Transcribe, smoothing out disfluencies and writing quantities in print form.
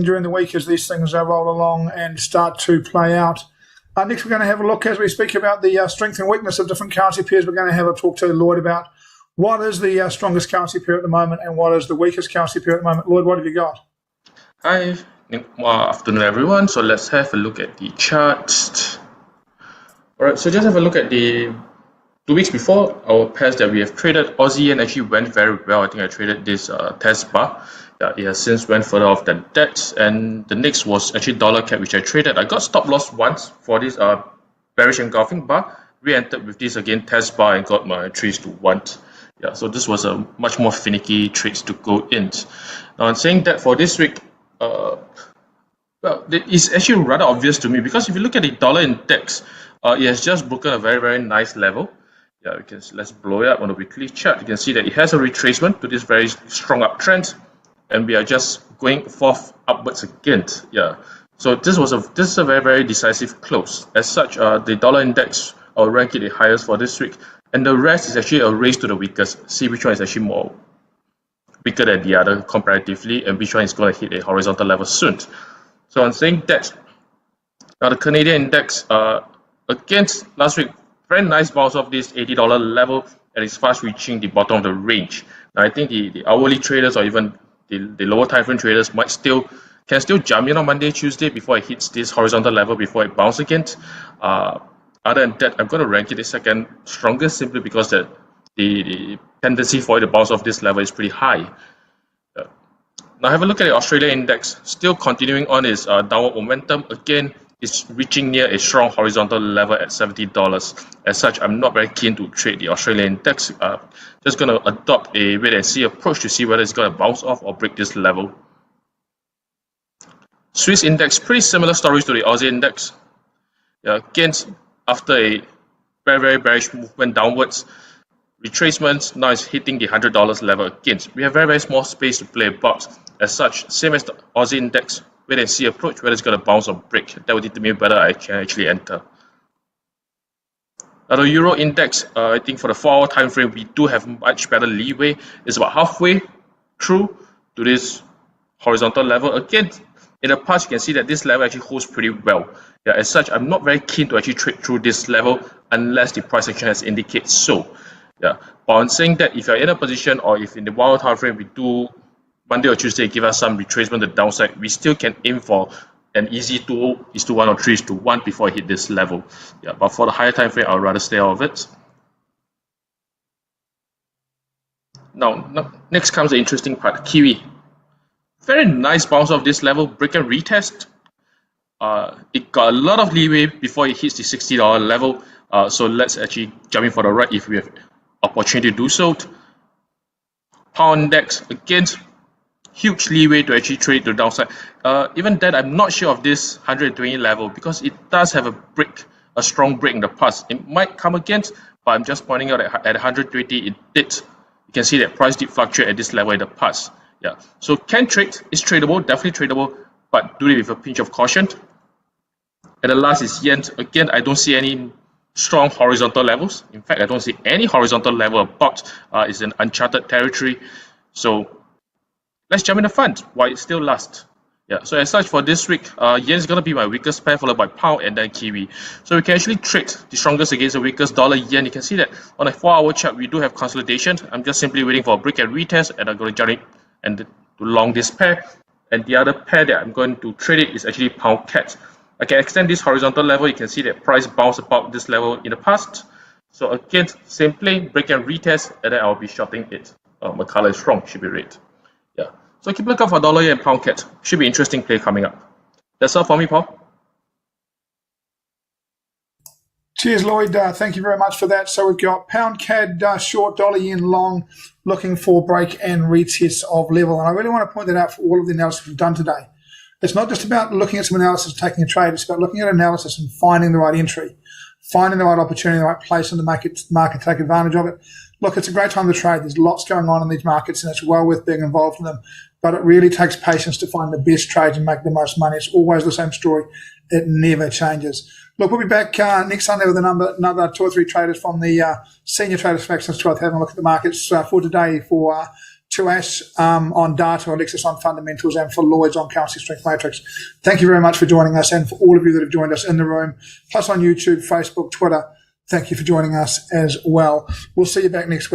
during the week as these things roll along and start to play out. Next, we're going to have a look as we speak about the strength and weakness of different currency pairs. We're going to have a talk to Lloyd about what is the strongest currency pair at the moment and what is the weakest currency pair at the moment. Lloyd, what have you got? Hi, afternoon everyone. So let's have a look at the charts. Alright, so just have a look at the 2 weeks before our pairs that we have traded. Aussie yen actually went very well. I think I traded this test bar. It has since went further off than that. And the next was actually dollar CAD, which I traded. I got stop loss once for this bearish engulfing bar. Re-entered with this again test bar and got my 3 to 1. Yeah, so this was a much more finicky trades to go in. Now, I'm saying that for this week, well, it's actually rather obvious to me because if you look at the dollar index, it has just broken a very, very nice level. Yeah, let's blow it up on the weekly chart. You can see that it has a retracement to this very strong uptrend, and we are just going forth upwards again. Yeah, so this is a very, very decisive close. As such, the dollar index, I'll rank it the highest for this week, and the rest is actually a race to the weakest. See which one is actually more weaker than the other comparatively, and which one is going to hit a horizontal level soon. So I'm saying that now the Canadian index against last week, very nice bounce off this $80 level, and it's fast reaching the bottom of the range. Now I think the hourly traders or even the lower time frame traders can still jump in on Monday, Tuesday before it hits this horizontal level before it bounces again. Other than that, I'm going to rank it the second strongest simply because the tendency for it to bounce off this level is pretty high. Now have a look at the Australia index, still continuing on its downward momentum. Again, it's reaching near a strong horizontal level at $70. As such, I'm not very keen to trade the Australian index. Just going to adopt a wait and see approach to see whether it's going to bounce off or break this level. Swiss index, pretty similar stories to the Aussie index. Again, after a very, very bearish movement downwards, retracements, now it's hitting the $100 level again. We have very, very small space to play about. As such, same as the Aussie index, wait and see approach whether it's going to bounce or break. That will determine whether I can actually enter. Now the Euro index, I think for the 4-hour time frame, we do have much better leeway. It's about halfway through to this horizontal level. Again, in the past, you can see that this level actually holds pretty well. Yeah, as such, I'm not very keen to actually trade through this level unless the price action has indicated so. Yeah, but I'm saying that if you're in a position or if in the 1-hour time frame we do Monday or Tuesday give us some retracement to the downside, we still can aim for an easy 2:1 or 3:1 before I hit this level. Yeah, but for the higher time frame, I'll rather stay out of it. Now next comes the interesting part, Kiwi. Very nice bounce off this level, break and retest. It got a lot of leeway before it hits the $60 level. So let's actually jump in for the ride if we have opportunity to do so. Pound index, again, huge leeway to actually trade to the downside. Even then, I'm not sure of this 120 level because it does have a strong break in the past. It might come again, but I'm just pointing out at 120 it did. You can see that price did fluctuate at this level in the past. Yeah, so can trade, it's tradable, definitely tradable, but do it with a pinch of caution. And the last is yen. Again, I don't see any strong horizontal levels. In fact, I don't see any horizontal level above. It's an uncharted territory. So let's jump in the fund while it still lasts. Yeah, so as such for this week, yen is going to be my weakest pair, followed by pound and then kiwi. So we can actually trade the strongest against the weakest dollar yen. You can see that on a 4-hour chart, we do have consolidation. I'm just simply waiting for a break and retest, and I'm going to jump in and to long this pair. And the other pair that I'm going to trade it is actually pound cat. I can extend this horizontal level. You can see that price bounced about this level in the past. So again, same play, break and retest, and then I'll be shorting it. My color is wrong, should be red. Yeah. So keep a look out for dollar yen and pound cat. Should be interesting play coming up. That's all for me, Paul. Cheers, Lloyd. Thank you very much for that. So we've got pound CAD short, dollar yen long, looking for break and retest of level. And I really want to point that out for all of the analysis we've done today. It's not just about looking at some analysis, taking a trade. It's about looking at analysis and finding the right entry, finding the right opportunity, the right place in the market, take advantage of it. Look, it's a great time to trade. There's lots going on in these markets, and it's well worth being involved in them. But it really takes patience to find the best trades and make the most money. It's always the same story. It never changes. Look, we'll be back next Sunday with another 2 or 3 traders from the senior traders faction squad having a look at the markets for today for to Ash on data, Alexis on fundamentals, and for Lloyd's on currency strength matrix. Thank you very much for joining us, and for all of you that have joined us in the room, plus on YouTube, Facebook, Twitter. Thank you for joining us as well. We'll see you back next week.